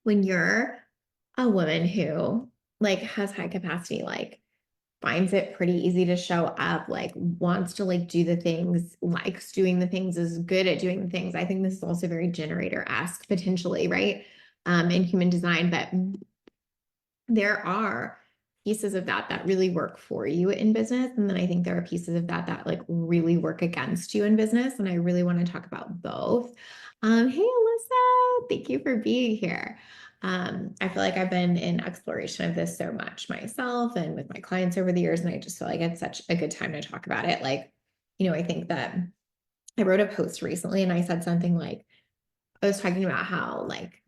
when you're a woman who like has high capacity, like finds it pretty easy to show up, like wants to like do the things, likes doing the things, is good at doing the things. I think this is also very generator-esque potentially, right? In human design, but there are pieces of that that really work for you in business. And then I think there are pieces of that that like really work against you in business. And I really want to talk about both. Hey, Alyssa, thank you for being here. I feel like I've been in exploration of this so much myself and with my clients over the years. And I just feel like it's such a good time to talk about it. Like, I think that I wrote a post recently and I said something like, I was talking about how like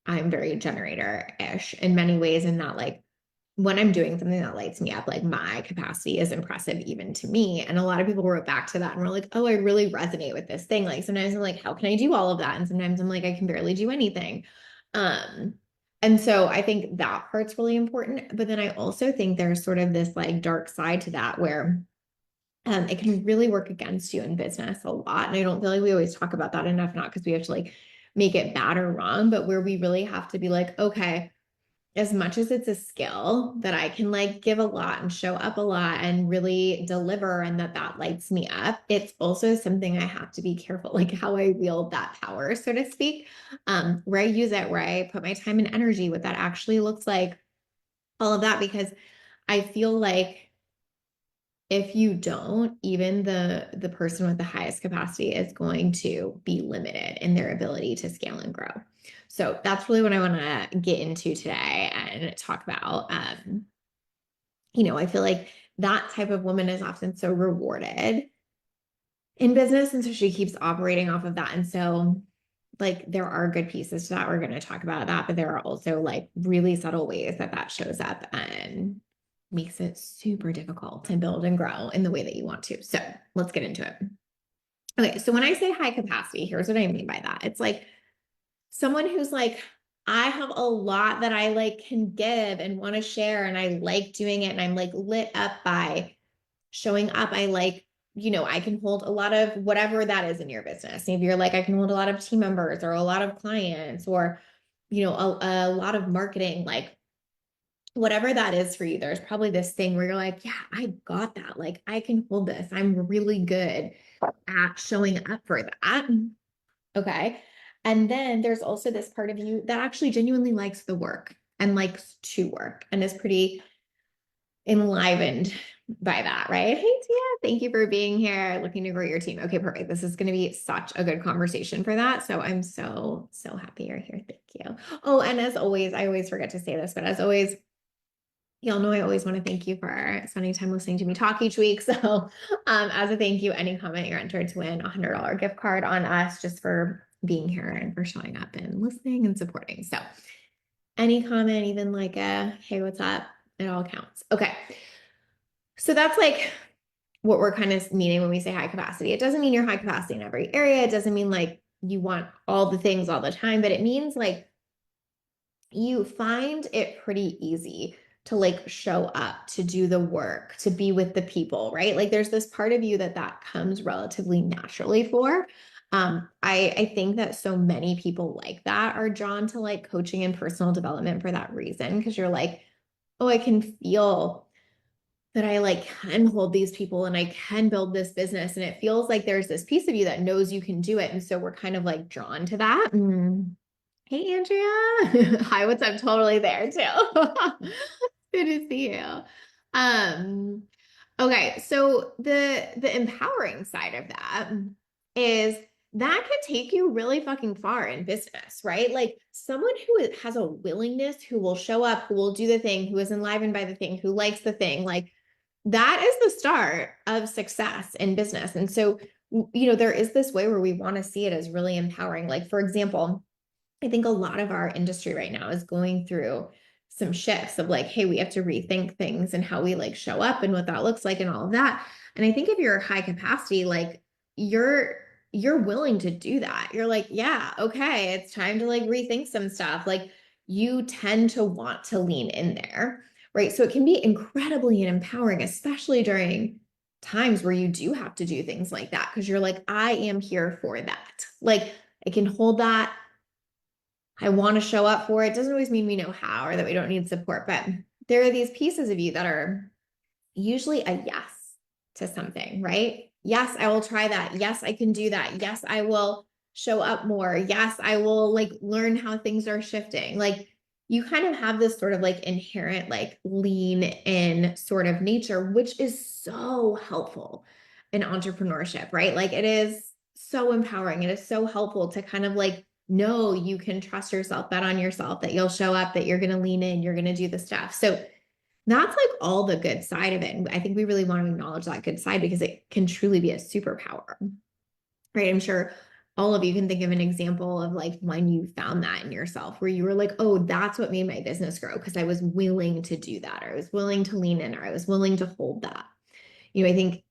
I'm very generator-ish in many ways, and that like when I'm doing something that lights me up, like my capacity is impressive even to me. And a lot of people wrote back to that and were like, oh, I really resonate with this thing. Like sometimes I'm like, how can I do all of that? And sometimes I'm like, I can barely do anything. Um, and so I think that part's really important. But then I also think there's sort of this like dark side to that where it can really work against you in business a lot. And I don't feel like we always talk about that enough, not because we have to like make it bad or wrong, but where we really have to be like, okay, as much as it's a skill that I can like give a lot and show up a lot and really deliver and that lights me up, it's also something I have to be careful, like how I wield that power, so to speak, where I use it, where I put my time and energy, what that actually looks like, all of that, because I feel like if you don't, even the person with the highest capacity is going to be limited in their ability to scale and grow. So that's really what I want to get into today and talk about. I feel like that type of woman is often so rewarded in business. And so she keeps operating off of that. And so like there are good pieces to that. We're going to talk about that, but there are also like really subtle ways that shows up and makes it super difficult to build and grow in the way that you want to. So let's get into it. Okay. So when I say high capacity, here's what I mean by that. It's like someone who's like, I have a lot that I like can give and want to share, and I like doing it. And I'm like lit up by showing up. I like, I can hold a lot of whatever that is in your business. Maybe you're like, I can hold a lot of team members or a lot of clients or, a lot of marketing, like whatever that is for you. There's probably this thing where you're like, yeah, I got that. Like I can hold this. I'm really good at showing up for that. Okay. And then there's also this part of you that actually genuinely likes the work and likes to work and is pretty enlivened by that, right? Hey, Tia, thank you for being here. Looking to grow your team. Okay, perfect. This is going to be such a good conversation for that. So I'm so, so happy you're here. Thank you. Oh, and as always, I always forget to say this, but as always, y'all know I always want to thank you for spending time listening to me talk each week. So as a thank you, any comment, you're entered to win a $100 gift card on us just for being here and for showing up and listening and supporting. So any comment, even like a, hey, what's up? It all counts. Okay. So that's like what we're kind of meaning when we say high capacity. It doesn't mean you're high capacity in every area. It doesn't mean like you want all the things all the time, but it means like you find it pretty easy to like show up, to do the work, to be with the people, right? Like there's this part of you that comes relatively naturally for. I think that so many people like that are drawn to like coaching and personal development for that reason, because you're like, oh, I can feel that I like can hold these people and I can build this business. And it feels like there's this piece of you that knows you can do it. And so we're kind of like drawn to that. Hey, Andrea. Hi, what's up? Totally there too. Good to see you. Um, okay, so the empowering side of that is that can take you really fucking far in business, right? Like someone who has a willingness, who will show up, who will do the thing, who is enlivened by the thing, who likes the thing, like that is the start of success in business. And so, there is this way where we want to see it as really empowering. Like, for example, I think a lot of our industry right now is going through some shifts of like, hey, we have to rethink things and how we like show up and what that looks like and all of that. And I think if you're high capacity, like you're willing to do that. You're like, yeah, okay, it's time to like rethink some stuff. Like you tend to want to lean in there, right? So it can be incredibly empowering, especially during times where you do have to do things like that because you're like, I am here for that. Like I can hold that. I want to show up for it. Doesn't always mean we know how or that we don't need support, but there are these pieces of you that are usually a yes to something, right? Yes, I will try that. Yes, I can do that. Yes, I will show up more. Yes, I will like learn how things are shifting. Like you kind of have this sort of like inherent like lean in sort of nature, which is so helpful in entrepreneurship, right? Like it is so empowering. It is so helpful to kind of like know you can trust yourself, bet on yourself, that you'll show up, that you're going to lean in, you're going to do the stuff. So that's like all the good side of it. And I think we really want to acknowledge that good side because it can truly be a superpower, right? I'm sure all of you can think of an example of like when you found that in yourself where you were like, oh, that's what made my business grow because I was willing to do that, or I was willing to lean in, or I was willing to hold that. I think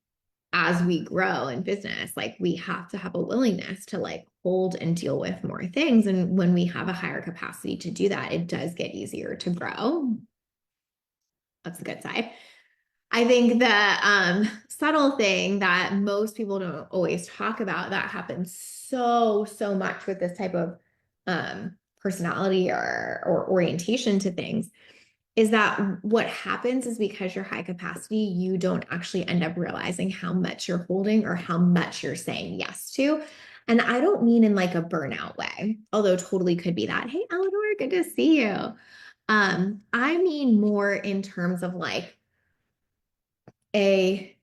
as we grow in business, like we have to have a willingness to like hold and deal with more things. And when we have a higher capacity to do that, it does get easier to grow. That's the good side. I think the subtle thing that most people don't always talk about that happens so much with this type of personality or orientation to things is that what happens is because you're high capacity, you don't actually end up realizing how much you're holding or how much you're saying yes to. And I don't mean in like a burnout way, although totally could be that. Hey, Eleanor, good to see you. I mean more in terms of like a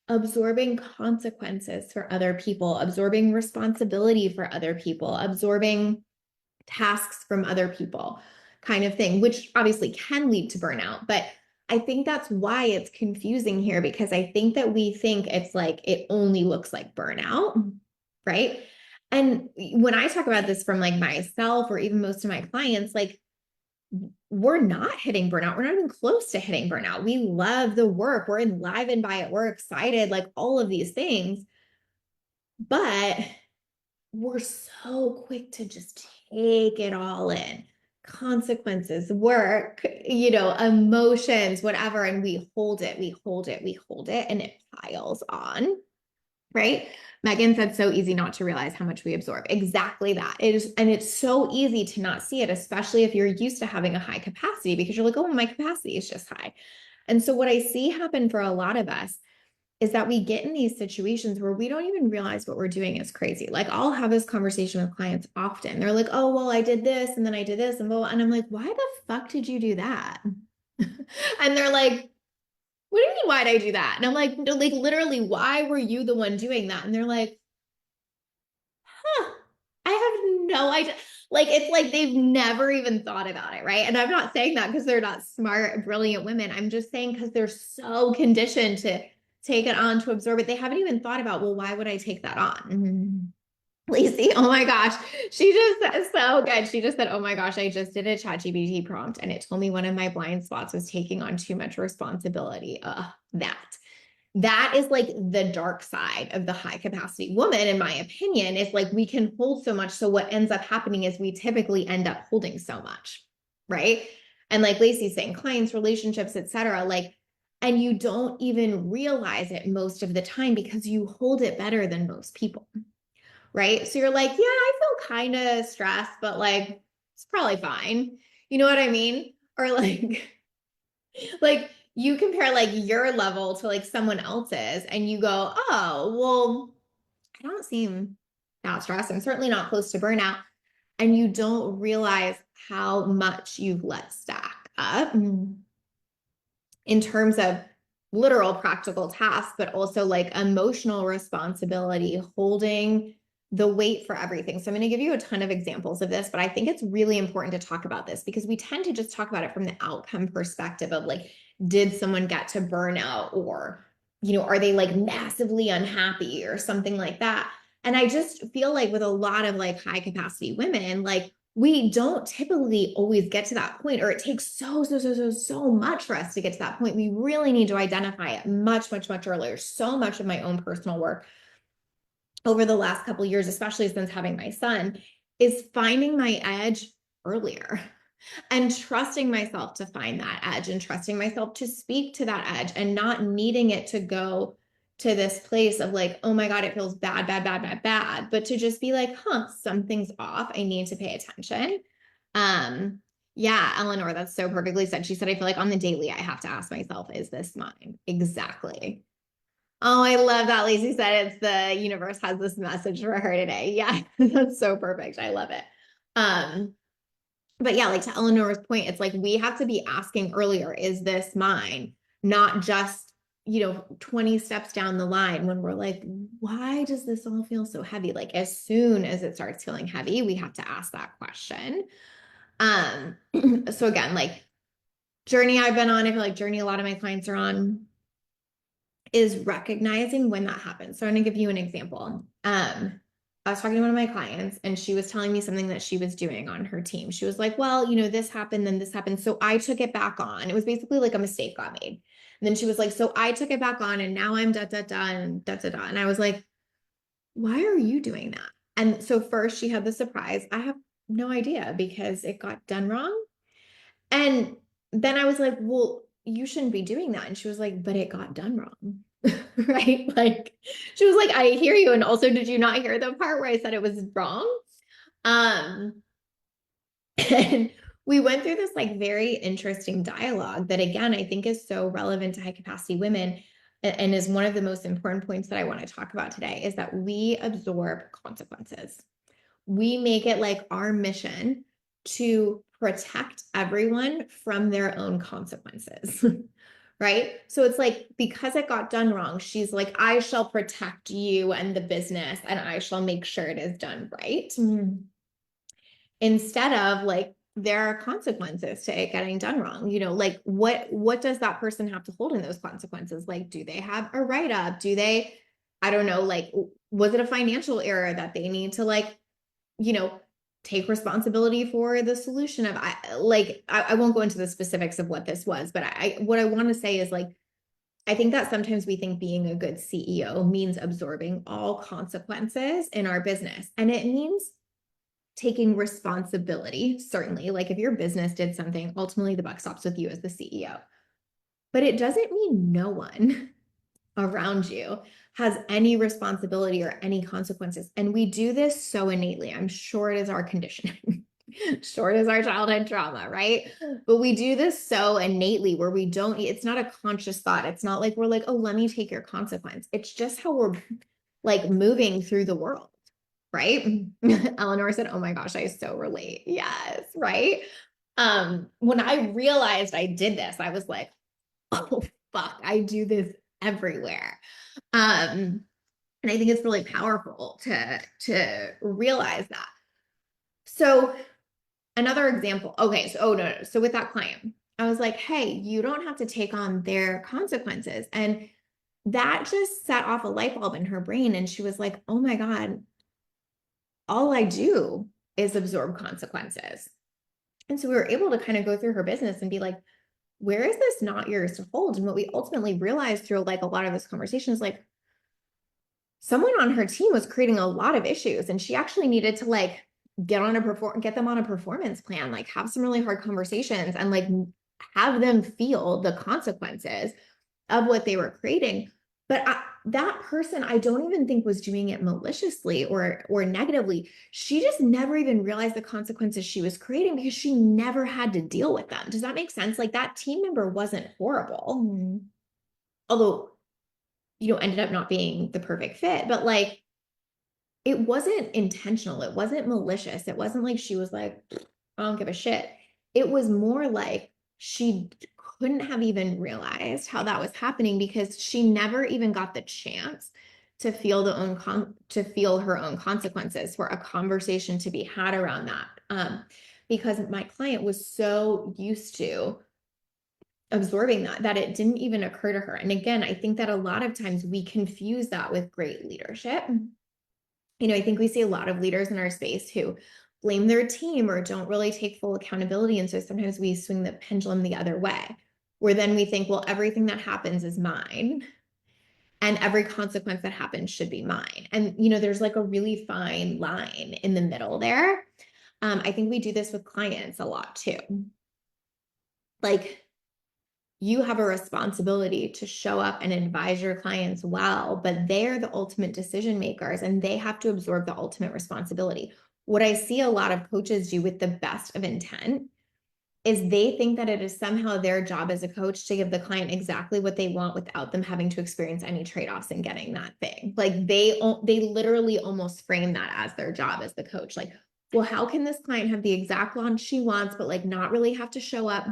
absorbing consequences for other people, absorbing responsibility for other people, absorbing tasks from other people, kind of thing, which obviously can lead to burnout. But I think that's why it's confusing here because I think that we think it's like it only looks like burnout, right? And when I talk about this from like myself or even most of my clients, like we're not hitting burnout. We're not even close to hitting burnout. We love the work. We're enlivened by it. We're excited, like all of these things. But we're so quick to just take it all in consequences, work, emotions, whatever. And we hold it, we hold it, we hold it, and it piles on. Right? Megan said so easy not to realize how much we absorb. Exactly that. It is, and it's so easy to not see it, especially if you're used to having a high capacity because you're like, oh, my capacity is just high. And so what I see happen for a lot of us is that we get in these situations where we don't even realize what we're doing is crazy. Like I'll have this conversation with clients often. They're like, oh, well, I did this and then I did this and blah, and I'm like, why the fuck did you do that? And they're like, what do you mean, why'd I do that? And I'm like, no, like literally, why were you the one doing that? And they're like, huh, I have no idea. Like, it's like they've never even thought about it, right? And I'm not saying that because they're not smart, brilliant women. I'm just saying because they're so conditioned to take it on, to absorb it. They haven't even thought about, well, why would I take that on? Mm-hmm. Lacey, oh my gosh. She just said so good. She just said, oh my gosh, I just did a ChatGPT prompt and it told me one of my blind spots was taking on too much responsibility. That is like the dark side of the high capacity woman, in my opinion, is like we can hold so much. So what ends up happening is we typically end up holding so much, right? And like Lacey's saying, clients, relationships, etc. Like, and you don't even realize it most of the time because you hold it better than most people, right? So you're like, yeah, I feel kind of stressed, but like it's probably fine. You know what I mean? Or like, like you compare like your level to like someone else's and you go, oh, well, I don't seem that stressed. I'm certainly not close to burnout. And you don't realize how much you've let stack up in terms of literal practical tasks, but also like emotional responsibility, holding the weight for everything. So I'm going to give you a ton of examples of this, but I think it's really important to talk about this because we tend to just talk about it from the outcome perspective of like, did someone get to burnout or, are they like massively unhappy or something like that? And I just feel like with a lot of like high capacity women, like we don't typically always get to that point, or it takes so much for us to get to that point. We really need to identify it much earlier. So much of my own personal work over the last couple of years, especially since having my son, is finding my edge earlier and trusting myself to find that edge and trusting myself to speak to that edge and not needing it to go to this place of like, oh my God, it feels bad, but to just be like, huh, something's off. I need to pay attention. Um, yeah, Eleanor, that's so perfectly said. She said, I feel like on the daily, I have to ask myself, is this mine? Exactly. Oh, I love that. Lacey said it's the universe has this message for her today. Yeah, that's so perfect. I love it. Um, but yeah, like to Eleanor's point, it's like we have to be asking earlier, is this mine? Not just, 20 steps down the line when we're like, why does this all feel so heavy? Like as soon as it starts feeling heavy, we have to ask that question. Um, so again, like journey I've been on, I feel like journey a lot of my clients are on is recognizing when that happens. So I'm going to give you an example. I was talking to one of my clients and she was telling me something that she was doing on her team. She was like, well, this happened, then this happened. So I took it back on. It was basically like a mistake got made. And then she was like, so I took it back on and now I'm da da da and da da da. And I was like, why are you doing that? And so first she had the surprise. I have no idea because it got done wrong. And then I was like, well, you shouldn't be doing that. And she was like, but it got done wrong. Right? Like she was like, I hear you. And also, did you not hear the part where I said it was wrong? Um, and we went through this like very interesting dialogue that again, I think is so relevant to high capacity women and is one of the most important points that I want to talk about today is that we absorb consequences. We make it like our mission to protect everyone from their own consequences. Right? So it's like, because it got done wrong, she's like, I shall protect you and the business and I shall make sure it is done right. Instead of like, there are consequences to it getting done wrong. Like what does that person have to hold in those consequences? Like, do they have a write-up? Do they, I don't know, like, was it a financial error that they need to like, you know, take responsibility for the solution of? I won't go into the specifics of what this was, but what I want to say is like, I think that sometimes we think being a good CEO means absorbing all consequences in our business. And it means taking responsibility, certainly. Like if your business did something, ultimately the buck stops with you as the CEO. But it doesn't mean no one around you has any responsibility or any consequences. And we do this so innately. I'm sure it is our conditioning. Sure it is our childhood trauma, right? But we do this so innately where we don't, it's not a conscious thought. It's not like we're like, oh, let me take your consequence. It's just how we're like moving through the world, right? Eleanor said, oh my gosh, I so relate. Yes, right? When I realized I did this, I was like, oh fuck, I do this everywhere. And I think it's really powerful to realize that. So another example. Okay, so oh no. So with that client, I was like, hey, you don't have to take on their consequences. And that just set off a light bulb in her brain. And she was like, oh my God, all I do is absorb consequences. And so we were able to kind of go through her business and be like, where is this not yours to hold? And what we ultimately realized through like a lot of this conversation is like, someone on her team was creating a lot of issues and she actually needed to like get them on a performance plan, like have some really hard conversations and like have them feel the consequences of what they were creating. But that person, I don't even think was doing it maliciously or negatively. She just never even realized the consequences she was creating because she never had to deal with them. Does that make sense? Like that team member wasn't horrible, although ended up not being the perfect fit. But like it wasn't intentional. It wasn't malicious. It wasn't like she was like, I don't give a shit. It was more like she couldn't have even realized how that was happening because she never even got the chance to feel her own consequences, for a conversation to be had around that. Because my client was so used to absorbing that it didn't even occur to her. And again, I think that a lot of times we confuse that with great leadership. I think we see a lot of leaders in our space who blame their team or don't really take full accountability. And so sometimes we swing the pendulum the other way, where then we think, well, everything that happens is mine and every consequence that happens should be mine. And, there's like a really fine line in the middle there. I think we do this with clients a lot too. Like, you have a responsibility to show up and advise your clients well, but they're the ultimate decision makers and they have to absorb the ultimate responsibility. what I see a lot of coaches do with the best of intent is they think that it is somehow their job as a coach to give the client exactly what they want without them having to experience any trade-offs in getting that thing. Like they literally almost frame that as their job as the coach. Like, well, how can this client have the exact launch she wants, but like not really have to show up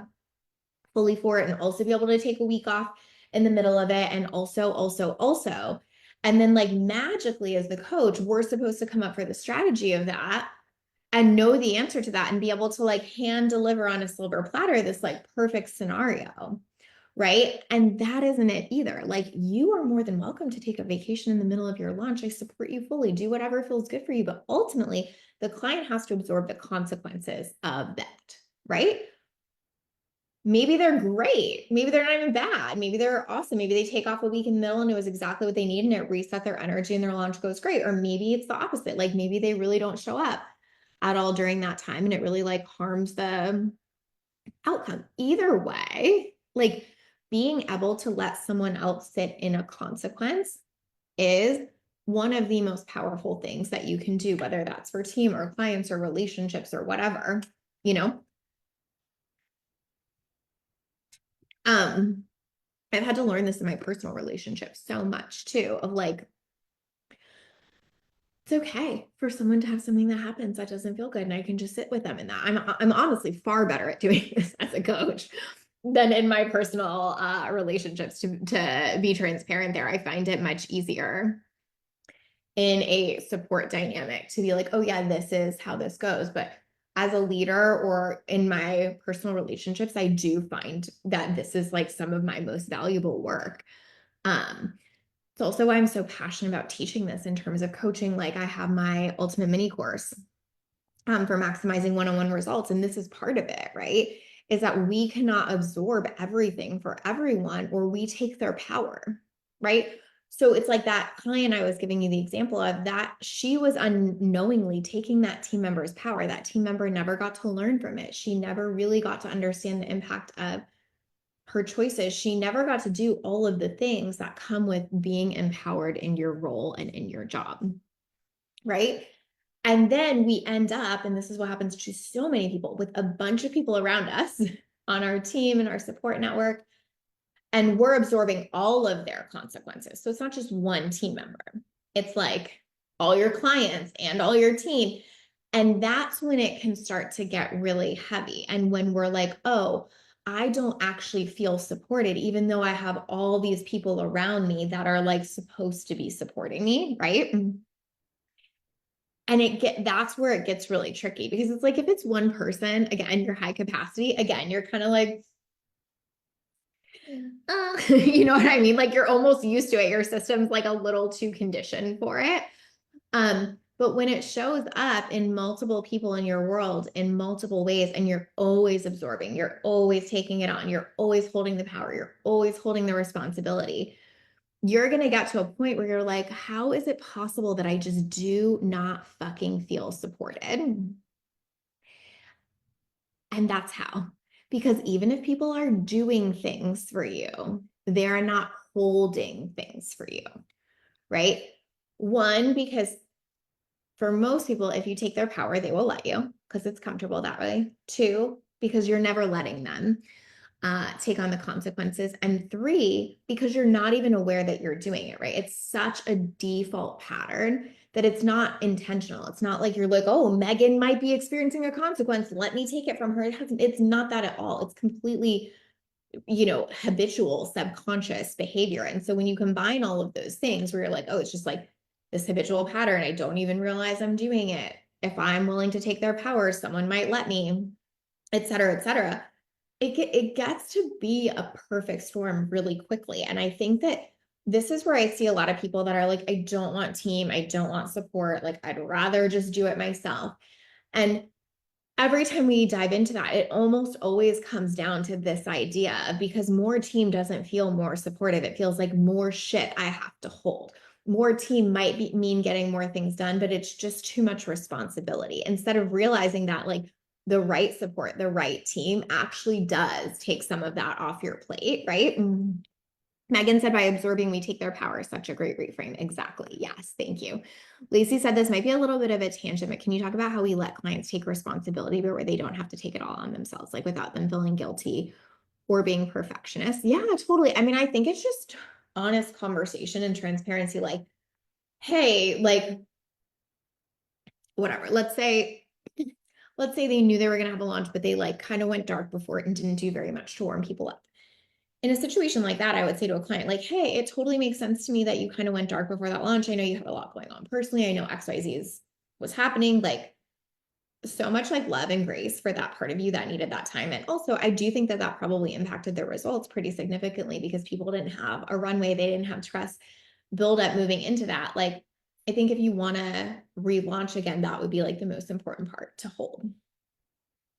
fully for it and also be able to take a week off in the middle of it and also. And then like magically as the coach, we're supposed to come up for the strategy of that and know the answer to that and be able to like hand deliver on a silver platter this like perfect scenario. Right. And that isn't it either. Like you are more than welcome to take a vacation in the middle of your launch. I support you fully. Do whatever feels good for you. But ultimately, the client has to absorb the consequences of that. Right. Maybe they're great. Maybe they're not even bad. Maybe they're awesome. Maybe they take off a week in the middle and it was exactly what they need and it reset their energy and their launch goes great. Or maybe it's the opposite. Like maybe they really don't show up at all during that time and it really like harms the outcome. Either way, like being able to let someone else sit in a consequence is one of the most powerful things that you can do, whether that's for team or clients or relationships or whatever, you know? Um, I've had to learn this in my personal relationships so much too, of like, it's okay for someone to have something that happens that doesn't feel good and I can just sit with them in that. I'm honestly far better at doing this as a coach than in my personal relationships to be transparent there. I find it much easier in a support dynamic to be like, oh yeah, this is how this goes. But as a leader or in my personal relationships, I do find that this is like some of my most valuable work. It's also why I'm so passionate about teaching this in terms of coaching. Like I have my ultimate mini course for maximizing one-on-one results. And this is part of it, right? Is that we cannot absorb everything for everyone or we take their power, right? So it's like that client I was giving you the example of that she was unknowingly taking that team member's power. That team member never got to learn from it. She never really got to understand the impact of her choices. She never got to do all of the things that come with being empowered in your role and in your job, right? And then we end up, and this is what happens to so many people, with a bunch of people around us on our team and our support network, and we're absorbing all of their consequences. So it's not just one team member, it's like all your clients and all your team. And that's when it can start to get really heavy. And when we're like, oh, I don't actually feel supported, even though I have all these people around me that are like supposed to be supporting me, right? And that's where it gets really tricky because it's like if it's one person, again, you're high capacity, again, you're kind of like, you know what I mean? Like you're almost used to it. Your system's like a little too conditioned for it. But when it shows up in multiple people in your world in multiple ways, and you're always absorbing, you're always taking it on, you're always holding the power, you're always holding the responsibility, you're going to get to a point where you're like, how is it possible that I just do not fucking feel supported? And that's how. Because even if people are doing things for you, they're not holding things for you, right? One, because for most people, if you take their power, they will let you because it's comfortable that way. Two, because you're never letting them take on the consequences. And three, because you're not even aware that you're doing it, right? It's such a default pattern that it's not intentional. It's not like you're like, oh, Megan might be experiencing a consequence. Let me take it from her. It's not that at all. It's completely, habitual, subconscious behavior. And so when you combine all of those things where you're like, oh, it's just like this habitual pattern, I don't even realize I'm doing it. If I'm willing to take their power, someone might let me, et cetera, et cetera. It gets to be a perfect storm really quickly. And I think that this is where I see a lot of people that are like, I don't want team, I don't want support, like I'd rather just do it myself. And every time we dive into that, it almost always comes down to this idea because more team doesn't feel more supportive. It feels like more shit I have to hold. More team might mean getting more things done, but it's just too much responsibility. Instead of realizing that like the right support, the right team actually does take some of that off your plate, right? Megan said, by absorbing, we take their power. Such a great reframe. Exactly. Yes. Thank you. Lacey said, this might be a little bit of a tangent, but can you talk about how we let clients take responsibility, but where they don't have to take it all on themselves, like without them feeling guilty or being perfectionists? Yeah, totally. I mean, I think it's just honest conversation and transparency. Like, hey, like, whatever. Let's say they knew they were going to have a launch, but they like kind of went dark before it and didn't do very much to warm people up. In a situation like that, I would say to a client, like, hey, it totally makes sense to me that you kind of went dark before that launch. I know you had a lot going on personally. I know XYZ was happening. Like, so much like love and grace for that part of you that needed that time. And also, I do think that that probably impacted their results pretty significantly because people didn't have a runway. They didn't have trust build up moving into that. Like, I think if you want to relaunch again, that would be like the most important part to hold.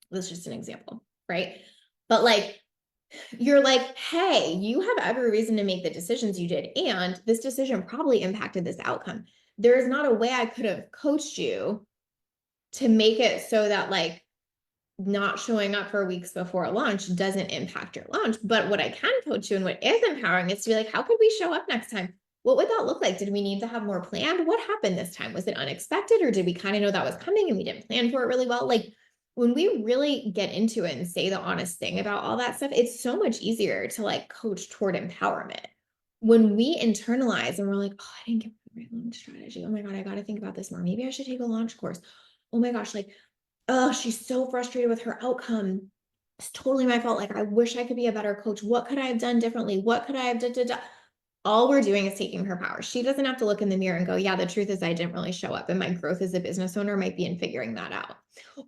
That's just an example, right? But like, you're like, hey, you have every reason to make the decisions you did. And this decision probably impacted this outcome. There is not a way I could have coached you to make it so that like not showing up for weeks before a launch doesn't impact your launch. But what I can coach you and what is empowering is to be like, how could we show up next time? What would that look like? Did we need to have more planned? What happened this time? Was it unexpected or did we kind of know that was coming and we didn't plan for it really well? Like when we really get into it and say the honest thing about all that stuff, it's so much easier to like coach toward empowerment. When we internalize and we're like, oh, I didn't get the right launch strategy. Oh my God, I got to think about this more. Maybe I should take a launch course. Oh my gosh, like oh, she's so frustrated with her outcome. It's totally my fault. Like, I wish I could be a better coach. What could I have done differently? What could I have done? All we're doing is taking her power. She doesn't have to look in the mirror and go, yeah, the truth is I didn't really show up. And my growth as a business owner might be in figuring that out.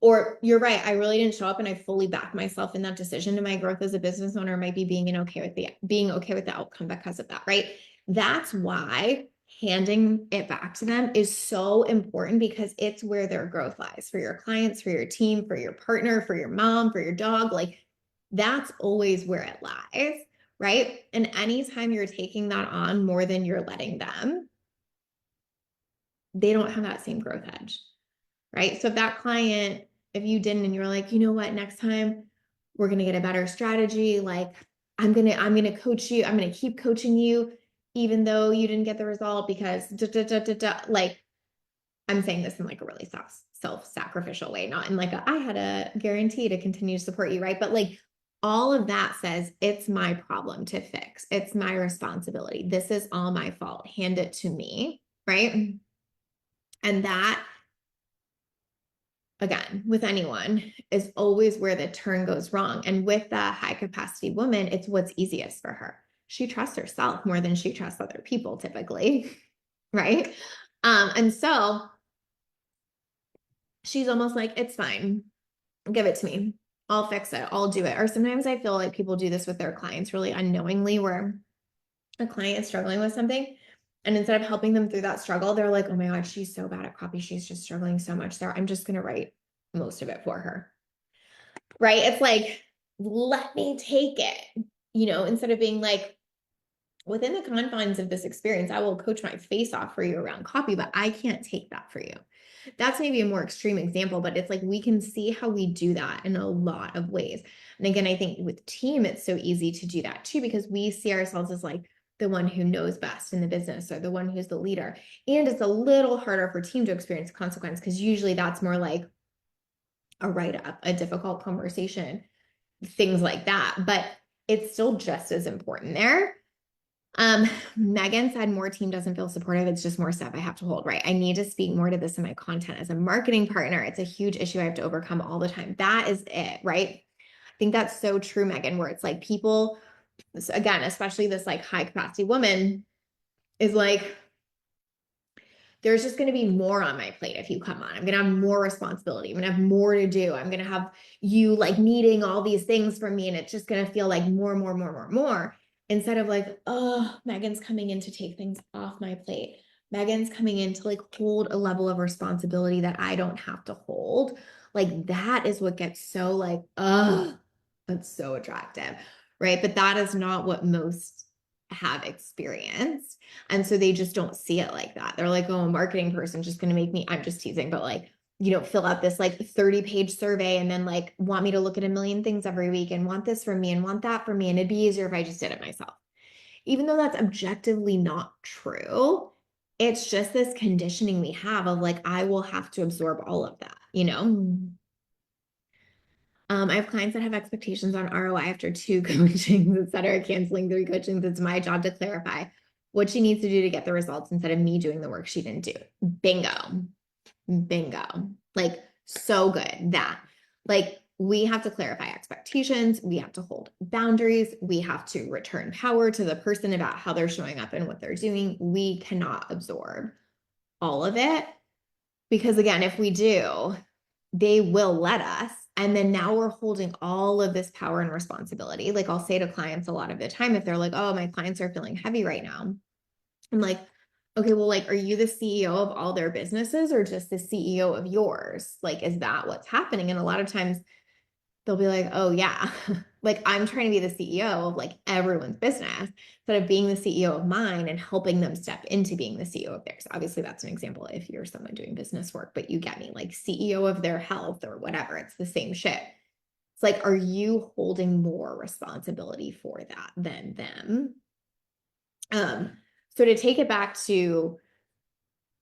Or you're right, I really didn't show up and I fully backed myself in that decision. And my growth as a business owner might be being okay with the outcome because of that, right? That's why handing it back to them is so important because it's where their growth lies for your clients, for your team, for your partner, for your mom, for your dog. Like that's always where it lies, right? And anytime you're taking that on more than you're letting them, they don't have that same growth edge, right? So if that client, if you didn't and you're like, you know what, next time we're going to get a better strategy, like I'm going to coach you, I'm going to keep coaching you even though you didn't get the result because like I'm saying this in like a really self-sacrificial way, not in like I had a guarantee to continue to support you, right? But like all of that says it's my problem to fix. It's my responsibility. This is all my fault. Hand it to me, right? And that again, with anyone is always where the turn goes wrong. And with the high capacity woman, it's what's easiest for her. She trusts herself more than she trusts other people typically, right? And so she's almost like, it's fine. Give it to me. I'll fix it. I'll do it. Or sometimes I feel like people do this with their clients really unknowingly, where a client is struggling with something. And instead of helping them through that struggle, they're like, oh my God, she's so bad at copy. She's just struggling so much there. I'm just going to write most of it for her. Right? It's like, let me take it, instead of being like, within the confines of this experience, I will coach my face off for you around copy, but I can't take that for you. That's maybe a more extreme example, but it's like we can see how we do that in a lot of ways. And again, I think with team, it's so easy to do that too, because we see ourselves as like the one who knows best in the business or the one who's the leader. And it's a little harder for team to experience consequence because usually that's more like a write-up, a difficult conversation, things like that. But it's still just as important there. Megan said more team doesn't feel supportive. It's just more stuff I have to hold, right? I need to speak more to this in my content as a marketing partner. It's a huge issue I have to overcome all the time. That is it, right? I think that's so true, Megan, where it's like people, again, especially this like high capacity woman is like, there's just going to be more on my plate if you come on. I'm going to have more responsibility. I'm going to have more to do. I'm going to have you like needing all these things from me. And it's just going to feel like more. Instead of like, oh, Megan's coming in to take things off my plate. Megan's coming in to like hold a level of responsibility that I don't have to hold. Like that is what gets so like, oh, that's so attractive, right? But that is not what most have experienced. And so they just don't see it like that. They're like, oh, a marketing person just going to make me, I'm just teasing, but like, fill out this like 30-page survey and then like want me to look at a million things every week and want this from me and want that from me. And it'd be easier if I just did it myself. even though that's objectively not true, it's just this conditioning we have of like, I will have to absorb all of that, you know? I have clients that have expectations on ROI after 2 coachings, et cetera, canceling 3 coachings. It's my job to clarify what she needs to do to get the results instead of me doing the work she didn't do. Bingo. Bingo. Like, so good. That, like, we have to clarify expectations. We have to hold boundaries. We have to return power to the person about how they're showing up and what they're doing. We cannot absorb all of it because, again, if we do, they will let us. And then now we're holding all of this power and responsibility. Like, I'll say to clients a lot of the time, if they're like, oh, my clients are feeling heavy right now, I'm like, okay, well, like, are you the CEO of all their businesses or just the CEO of yours? Like, is that what's happening? And a lot of times they'll be like, oh, yeah, like I'm trying to be the CEO of like everyone's business instead of being the CEO of mine and helping them step into being the CEO of theirs. Obviously, that's an example if you're someone doing business work, but you get me, like CEO of their health or whatever. It's the same shit. It's like, are you holding more responsibility for that than them? So to take it back to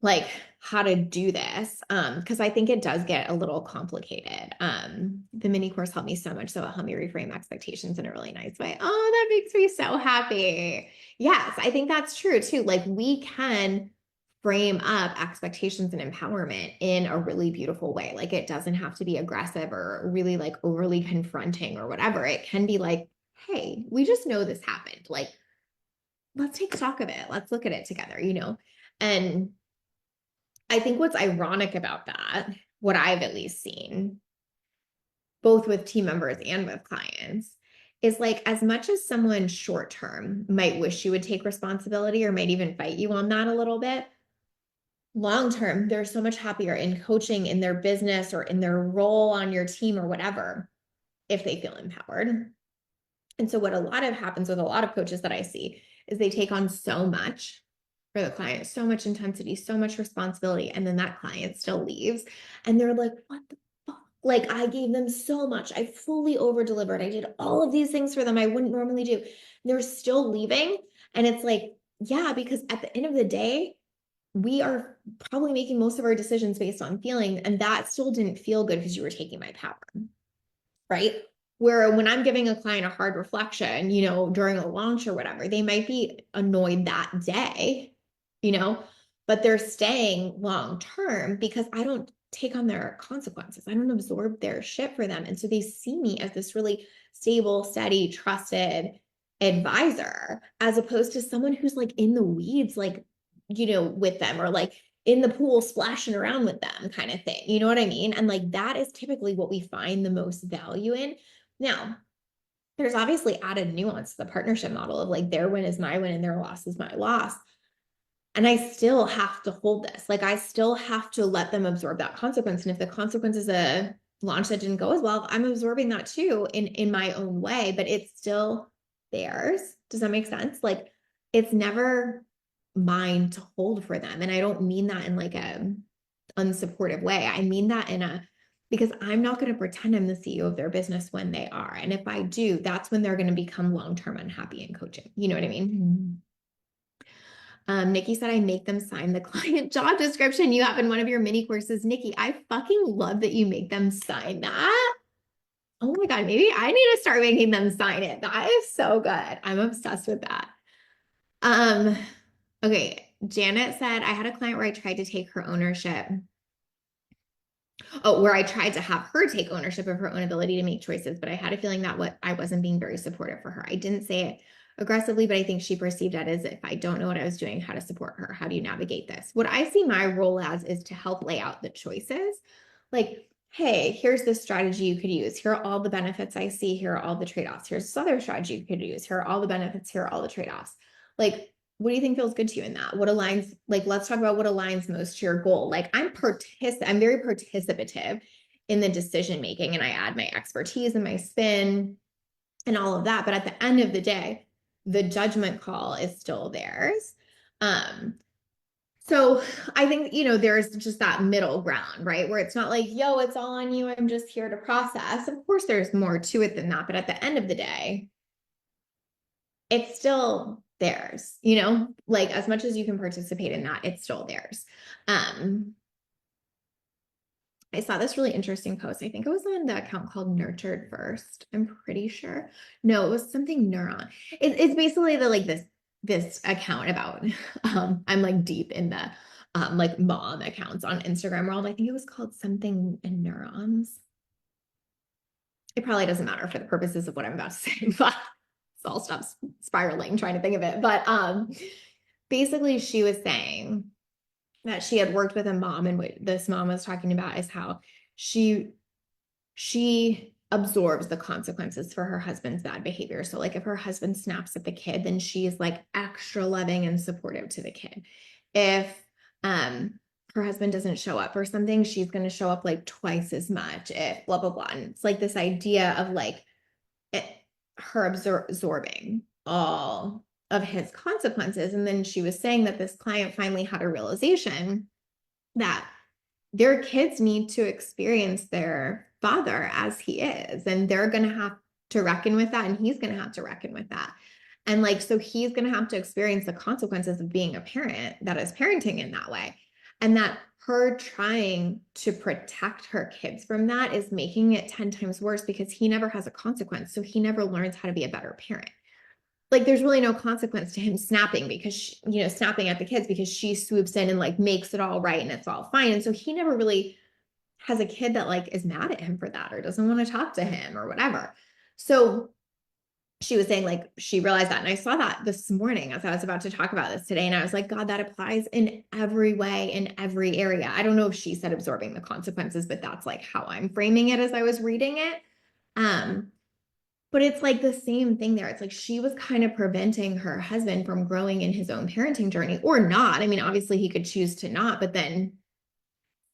like how to do this, because I think it does get a little complicated. The mini course helped me so much, so it helped me reframe expectations in a really nice way. Oh, that makes me so happy. Yes, I think that's true too. Like we can frame up expectations and empowerment in a really beautiful way. Like it doesn't have to be aggressive or really like overly confronting or whatever. It can be like, hey, we just know this happened. Like, let's take stock of it. Let's look at it together, you know? And I think what's ironic about that, what I've at least seen, both with team members and with clients, is like as much as someone short term might wish you would take responsibility or might even fight you on that a little bit, long term, they're so much happier in coaching in their business or in their role on your team or whatever if they feel empowered. And so, what a lot of happens with a lot of coaches that I see is they take on so much for the client, so much intensity, so much responsibility. And then that client still leaves. And they're like, what the fuck? Like, I gave them so much. I fully over delivered. I did all of these things for them I wouldn't normally do. They're still leaving. And it's like, yeah, because at the end of the day, we are probably making most of our decisions based on feeling. And that still didn't feel good because you were taking my power, right? Where when I'm giving a client a hard reflection, you know, during a launch or whatever, they might be annoyed that day, you know, but they're staying long term because I don't take on their consequences. I don't absorb their shit for them. And so they see me as this really stable, steady, trusted advisor, as opposed to someone who's like in the weeds, like, you know, with them or like in the pool splashing around with them kind of thing. You know what I mean? And like that is typically what we find the most value in. Now, there's obviously added nuance to the partnership model of like their win is my win and their loss is my loss. And I still have to hold this. Like I still have to let them absorb that consequence. And if the consequence is a launch that didn't go as well, I'm absorbing that too in my own way, but it's still theirs. Does that make sense? Like it's never mine to hold for them. And I don't mean that in like a unsupportive way. I mean that in a because I'm not going to pretend I'm the CEO of their business when they are. And if I do, that's when they're going to become long-term unhappy in coaching. You know what I mean? Nikki said I make them sign the client job description you have in one of your mini courses. Nikki, I fucking love that you make them sign that. Oh my God, maybe I need to start making them sign it. That is so good. I'm obsessed with that. Um, okay. Janet said I had a client where I tried to take her ownership. Oh, where I tried to have her take ownership of her own ability to make choices, but I had a feeling that what I wasn't being very supportive for her. I didn't say it aggressively, but I think she perceived it as if I don't know what I was doing, how to support her. How do you navigate this? What I see my role as is to help lay out the choices. Like, hey, here's the strategy you could use. Here are all the benefits I see. Here are all the trade-offs. Here's this other strategy you could use. Here are all the benefits. Here are all the trade-offs. Like, what do you think feels good to you in that? What aligns, like, let's talk about what aligns most to your goal. Like I'm very participative in the decision making and I add my expertise and my spin and all of that. But at the end of the day, the judgment call is still theirs. So I think, you know, there's just that middle ground, right? Where it's not like, yo, it's all on you. I'm just here to process. Of course, there's more to it than that. But at the end of the day, it's still theirs, you know, like as much as you can participate in that, it's still theirs. I saw this really interesting post. I think it was on the account called Nurtured First. I'm pretty sure. No, it was something Neuron. It's basically the like this account about I'm like deep in the like mom accounts on Instagram world. I think it was called something in neurons. It probably doesn't matter for the purposes of what I'm about to say, but so I'll stop spiraling trying to think of it. But basically she was saying that she had worked with a mom, and what this mom was talking about is how she absorbs the consequences for her husband's bad behavior. So like if her husband snaps at the kid, then she's like extra loving and supportive to the kid. If her husband doesn't show up for something, she's going to show up like twice as much, if blah blah blah. And it's like this idea of like her absorbing all of his consequences. And then she was saying that this client finally had a realization that their kids need to experience their father as he is, and they're going to have to reckon with that, and he's going to have to reckon with that. And like, so he's going to have to experience the consequences of being a parent that is parenting in that way. And that her trying to protect her kids from that is making it 10 times worse because he never has a consequence. So he never learns how to be a better parent. Like there's really no consequence to him snapping because snapping at the kids because she swoops in and like makes it all right and it's all fine. And so he never really has a kid that like is mad at him for that or doesn't want to talk to him or whatever. So she was saying like she realized that. And I saw that this morning as I was about to talk about this today. And I was like, God, that applies in every way, in every area. I don't know if she said absorbing the consequences, but that's like how I'm framing it as I was reading it. But it's like the same thing there. It's like she was kind of preventing her husband from growing in his own parenting journey or not. I mean, obviously he could choose to not, but then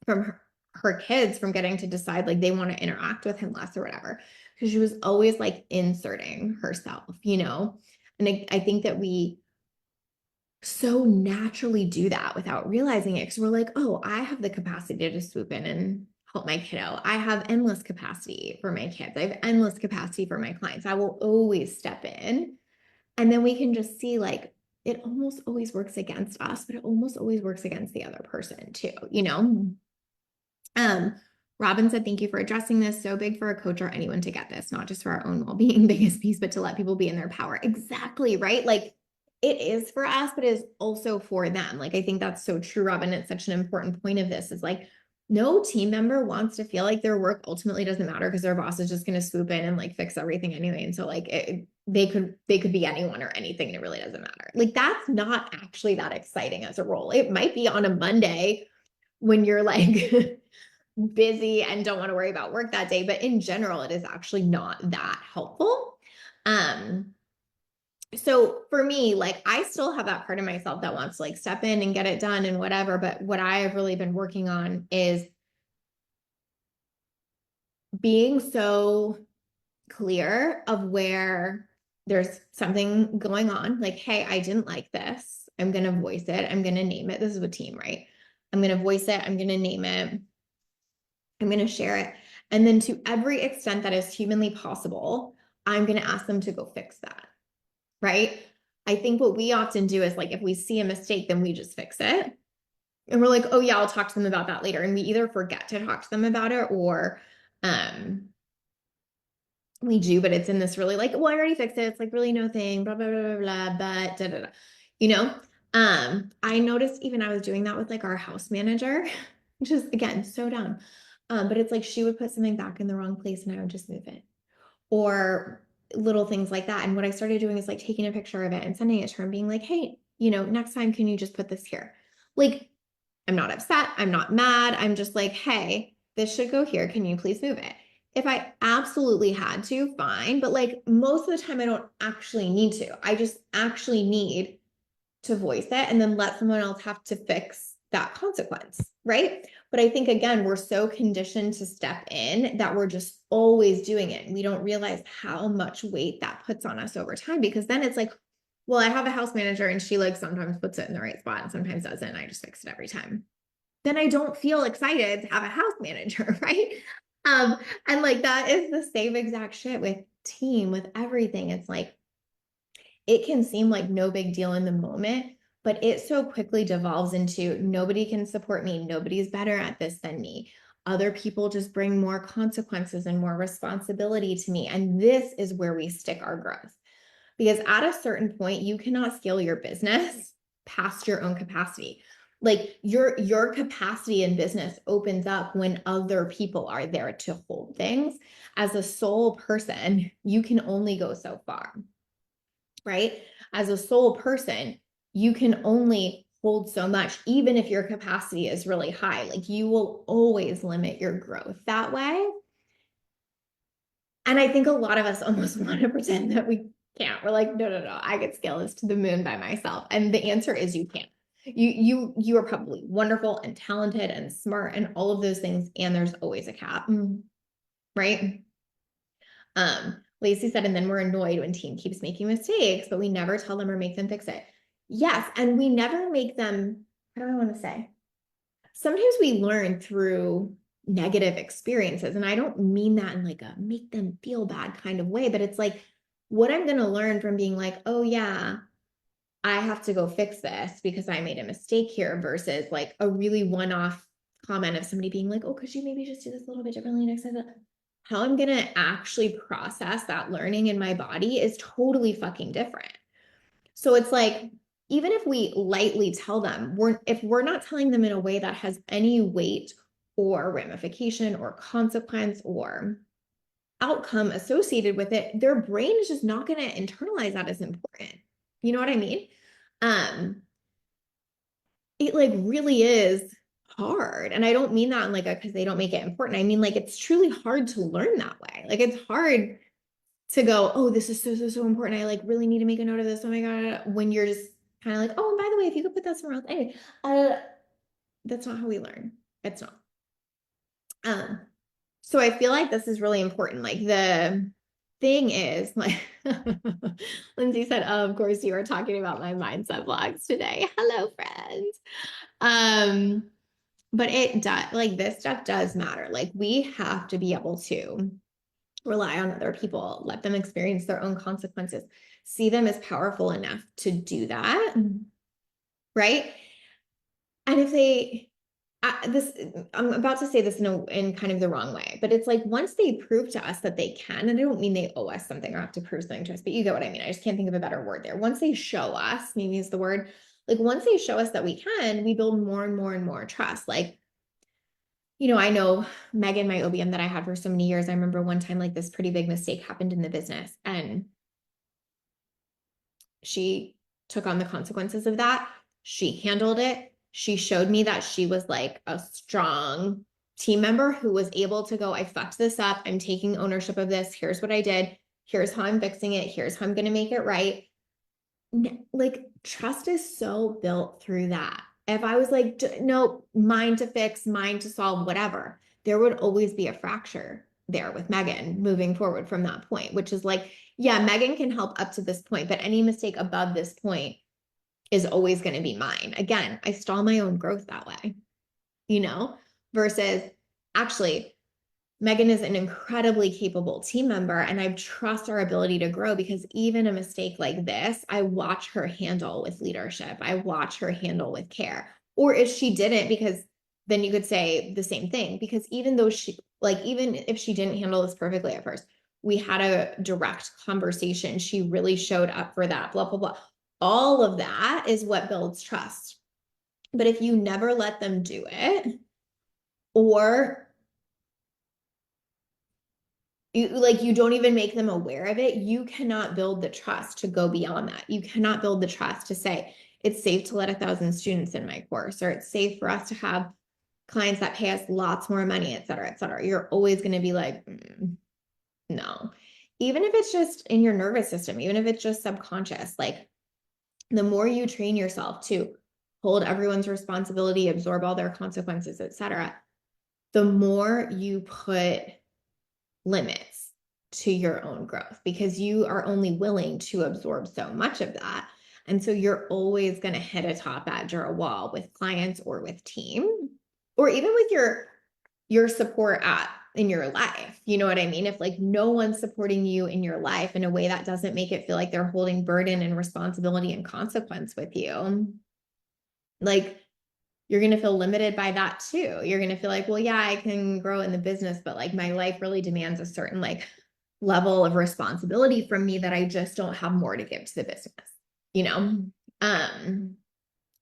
from her kids from getting to decide like they want to interact with him less or whatever. Because she was always like inserting herself, And I think that we so naturally do that without realizing it. Because we're like, oh, I have the capacity to swoop in and help my kiddo. I have endless capacity for my kids. I have endless capacity for my clients. I will always step in. And then we can just see like it almost always works against us, but it almost always works against the other person too. Um, Robin said, thank you for addressing this. So big for a coach or anyone to get this, not just for our own well-being, biggest piece, but to let people be in their power. Exactly, right? Like it is for us, but it is also for them. Like, I think that's so true, Robin. It's such an important point of this is like, no team member wants to feel like their work ultimately doesn't matter because their boss is just going to swoop in and like fix everything anyway. And so like they could be anyone or anything and it really doesn't matter. Like that's not actually that exciting as a role. It might be on a Monday when you're like busy and don't want to worry about work that day, but in general it is actually not that helpful. So for me, like I still have that part of myself that wants to like step in and get it done and whatever, but what I have really been working on is being so clear of where there's something going on, like, hey, I didn't like this, I'm going to voice it, I'm going to name it. This is a team, right? I'm going to voice it, I'm going to name it, I'm going to share it. And then to every extent that is humanly possible, I'm going to ask them to go fix that. Right. I think what we often do is like, if we see a mistake, then we just fix it. And we're like, oh yeah, I'll talk to them about that later. And we either forget to talk to them about it or, we do, but it's in this really like, well, I already fixed it. It's like really no thing, blah, blah, blah, blah, blah, but da, da, da. You know, I noticed even I was doing that with like our house manager, which is again, so dumb. But it's like, she would put something back in the wrong place and I would just move it or little things like that. And what I started doing is like taking a picture of it and sending it to her and being like, hey, next time, can you just put this here? Like, I'm not upset. I'm not mad. I'm just like, hey, this should go here. Can you please move it? If I absolutely had to, fine. But like most of the time, I don't actually need to. I just actually need to voice it and then let someone else have to fix that consequence, right? But I think, again, we're so conditioned to step in that we're just always doing it. We don't realize how much weight that puts on us over time because then it's like, well, I have a house manager and she like sometimes puts it in the right spot and sometimes doesn't. I just fix it every time. Then I don't feel excited to have a house manager, right? And like that is the same exact shit with team, with everything. It's like, it can seem like no big deal in the moment, but it so quickly devolves into nobody can support me. Nobody's better at this than me. Other people just bring more consequences and more responsibility to me. And this is where we stick our growth. Because at a certain point, you cannot scale your business past your own capacity. Like your capacity in business opens up when other people are there to hold things. As a sole person, you can only go so far, right? As a sole person, you can only hold so much, even if your capacity is really high. Like you will always limit your growth that way. And I think a lot of us almost want to pretend that we can't. We're like, no, no, no, I could scale this to the moon by myself. And the answer is you can't. You are probably wonderful and talented and smart and all of those things. And there's always a cap, right? Lacey said, and then we're annoyed when team keeps making mistakes, but we never tell them or make them fix it. Yes, and we never make them, what do I want to say? Sometimes we learn through negative experiences. And I don't mean that in like a make them feel bad kind of way, but it's like what I'm going to learn from being like, oh, yeah, I have to go fix this because I made a mistake here versus like a really one off comment of somebody being like, oh, could you maybe just do this a little bit differently next time? How I'm going to actually process that learning in my body is totally fucking different. So it's like, even if we lightly tell them, if we're not telling them in a way that has any weight or ramification or consequence or outcome associated with it, their brain is just not going to internalize that as important. You know what I mean? Um, it like really is hard. And I don't mean that in like a because they don't make it important. I mean like it's truly hard to learn that way. Like it's hard to go, oh, this is so, so, so important. I like really need to make a note of this. Oh my God. When you're just kind of like, oh, and by the way, if you could put that somewhere else. Anyway, that's not how we learn. It's not. Um, so I feel like this is really important. Like the thing is, like Lindsay said, oh, of course you are talking about my mindset vlogs today. Hello, friends. Um, but it does like this stuff does matter. Like we have to be able to rely on other people, let them experience their own consequences, see them as powerful enough to do that, right? And if they, I'm about to say this in kind of the wrong way, but it's like once they prove to us that they can, and I don't mean they owe us something or have to prove something to us, but you get what I mean. I just can't think of a better word there. Once they show us, maybe is the word, like once they show us that we can, we build more and more and more trust. Like, I know Megan, my OBM that I had for so many years. I remember one time like this pretty big mistake happened in the business and she took on the consequences of that. She handled it. She showed me that she was like a strong team member who was able to go, I fucked this up. I'm taking ownership of this. Here's what I did. Here's how I'm fixing it. Here's how I'm going to make it right. Like trust is so built through that. If I was like, no, mine to fix, mine to solve, whatever, there would always be a fracture there with Megan moving forward from that point, which is like, yeah, Megan can help up to this point, but any mistake above this point is always going to be mine. Again, I stall my own growth that way, versus actually Megan is an incredibly capable team member, and I trust our ability to grow because even a mistake like this, I watch her handle with leadership. I watch her handle with care. Or if she didn't, because then you could say the same thing, because even if she didn't handle this perfectly at first, we had a direct conversation. She really showed up for that, blah, blah, blah. All of that is what builds trust. But if you never let them do it, or you don't even make them aware of it, you cannot build the trust to go beyond that. You cannot build the trust to say it's safe to let 1,000 students in my course, or it's safe for us to have clients that pay us lots more money, et cetera, et cetera. You're always going to be like, no. Even if it's just in your nervous system, even if it's just subconscious, like the more you train yourself to hold everyone's responsibility, absorb all their consequences, et cetera, the more you put limits to your own growth because you are only willing to absorb so much of that. And so you're always going to hit a top edge or a wall with clients or with team or even with your support at in your life. You know what I mean? If like no one's supporting you in your life in a way that doesn't make it feel like they're holding burden and responsibility and consequence with you, like you're going to feel limited by that too. You're going to feel like, well, yeah, I can grow in the business, but like my life really demands a certain like level of responsibility from me that I just don't have more to give to the business, you know?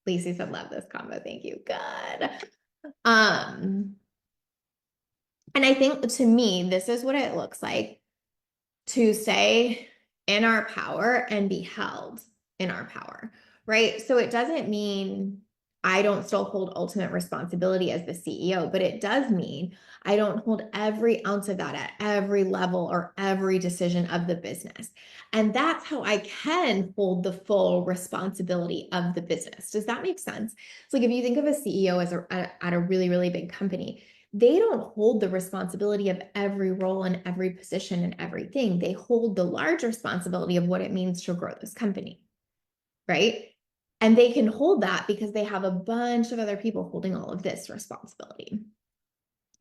Lacey said, love this combo. Thank you. Good. And I think to me, this is what it looks like to stay in our power and be held in our power, right? So it doesn't mean I don't still hold ultimate responsibility as the CEO, but it does mean I don't hold every ounce of that at every level or every decision of the business. And that's how I can hold the full responsibility of the business. Does that make sense? It's like if you think of a CEO as at a really, really big company, they don't hold the responsibility of every role and every position and everything. They hold the large responsibility of what it means to grow this company, right? And they can hold that because they have a bunch of other people holding all of this responsibility.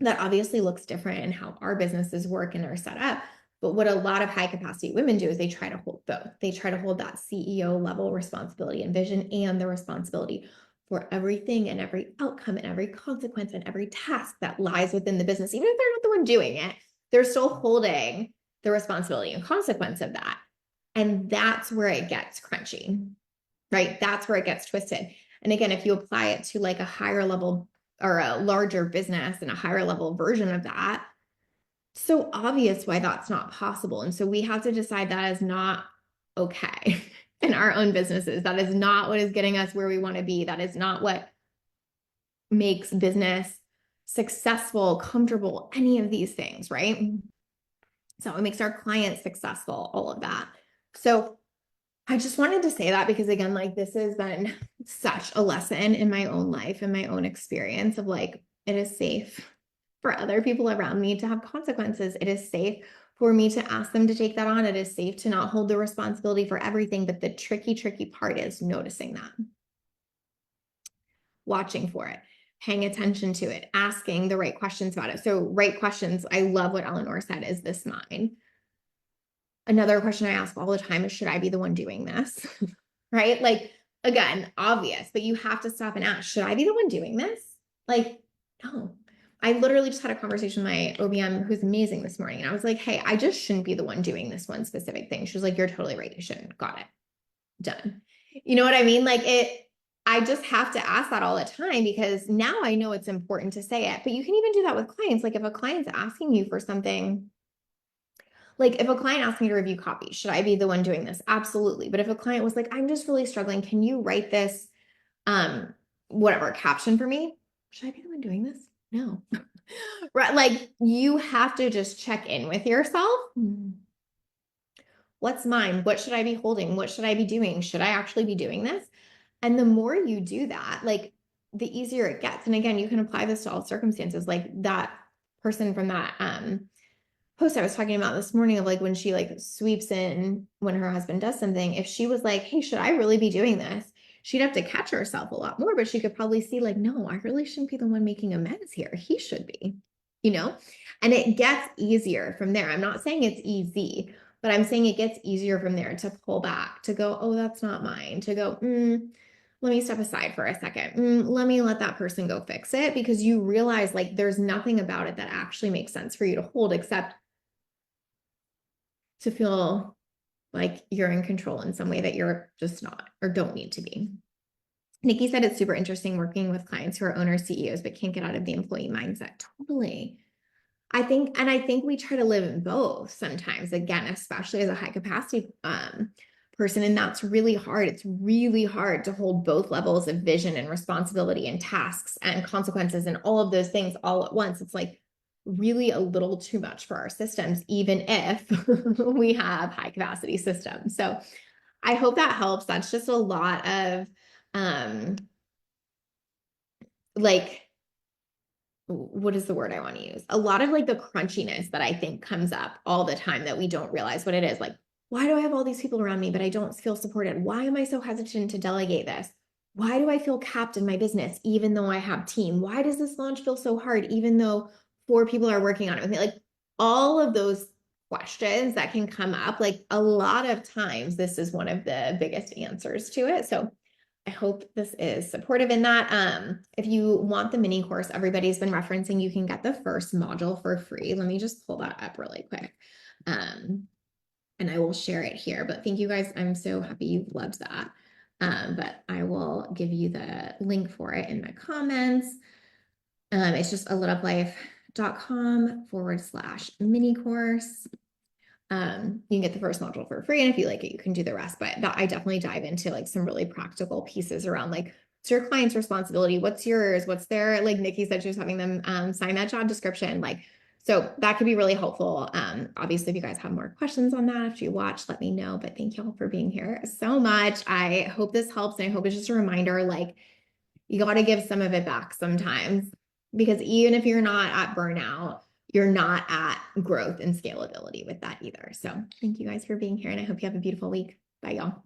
That obviously looks different in how our businesses work and are set up. But what a lot of high capacity women do is they try to hold both. They try to hold that CEO level responsibility and vision and the responsibility for everything and every outcome and every consequence and every task that lies within the business. Even if they're not the one doing it, they're still holding the responsibility and consequence of that. And that's where it gets crunchy, right? That's where it gets twisted. And again, if you apply it to like a higher level or a larger business and a higher level version of that, so obvious why that's not possible. And so we have to decide that is not okay in our own businesses. That is not what is getting us where we want to be. That is not what makes business successful, comfortable, any of these things, right? So it makes our clients successful, all of that. So I just wanted to say that because again, like this has been such a lesson in my own life and my own experience of like, it is safe for other people around me to have consequences. It is safe for me to ask them to take that on. It is safe to not hold the responsibility for everything. But the tricky part is noticing that, watching for it, paying attention to it, asking the right questions about it. So right questions, I love what Eleanor said, is this mine? Another question I ask all the time is, should I be the one doing this? Right? Like, again, obvious, but you have to stop and ask, should I be the one doing this? Like, no. I literally just had a conversation with my OBM who's amazing this morning. And I was like, hey, I just shouldn't be the one doing this one specific thing. She was like, you're totally right. You shouldn't. Got it. Done. You know what I mean? Like I just have to ask that all the time because now I know it's important to say it. But you can even do that with clients. Like if a client's asking you for something, like if a client asked me to review copy, should I be the one doing this? Absolutely. But if a client was like, I'm just really struggling, can you write this, whatever caption for me? Should I be the one doing this? No. Right. Like you have to just check in with yourself. What's mine? What should I be holding? What should I be doing? Should I actually be doing this? And the more you do that, like the easier it gets. And again, you can apply this to all circumstances. Like that person from that post I was talking about this morning of like when she like sweeps in when her husband does something, if she was like, hey, should I really be doing this? She'd have to catch herself a lot more, but she could probably see like, no, I really shouldn't be the one making amends here. He should be, you know? And it gets easier from there. I'm not saying it's easy, but I'm saying it gets easier from there to pull back, to go, oh, that's not mine, to go, let me step aside for a second. Let me let that person go fix it, because you realize like there's nothing about it that actually makes sense for you to hold except to feel like you're in control in some way that you're just not or don't need to be. Nikki said it's super interesting working with clients who are owners, CEOs, but can't get out of the employee mindset. Totally. I think we try to live in both sometimes, again, especially as a high capacity person. And that's really hard. It's really hard to hold both levels of vision and responsibility and tasks and consequences and all of those things all at once. It's like really a little too much for our systems, even if we have high capacity systems. So I hope that helps. That's just a lot of like, what is the word I want to use? A lot of like the crunchiness that I think comes up all the time that we don't realize what it is. Like, why do I have all these people around me, but I don't feel supported? Why am I so hesitant to delegate this? Why do I feel capped in my business, even though I have team? Why does this launch feel so hard, even though 4 people are working on it with me. Like all of those questions that can come up, like a lot of times this is one of the biggest answers to it. So I hope this is supportive in that. If you want the mini course everybody's been referencing, you can get the first module for free. Let me just pull that up really quick. And I will share it here. But thank you guys. I'm so happy you loved that. But I will give you the link for it in the comments. It's just aliveLife.com/mini course. You can get the first module for free, and if you like it, you can do the rest. But that, I definitely dive into like some really practical pieces around like, what's your client's responsibility? What's yours? What's their, like Nikki said, she was having them sign that job description. Like, so that could be really helpful. Obviously, if you guys have more questions on that after you watch, let me know. But thank you all for being here so much. I hope this helps. And I hope it's just a reminder, like, you got to give some of it back sometimes, because even if you're not at burnout, you're not at growth and scalability with that either. So thank you guys for being here, and I hope you have a beautiful week. Bye, y'all.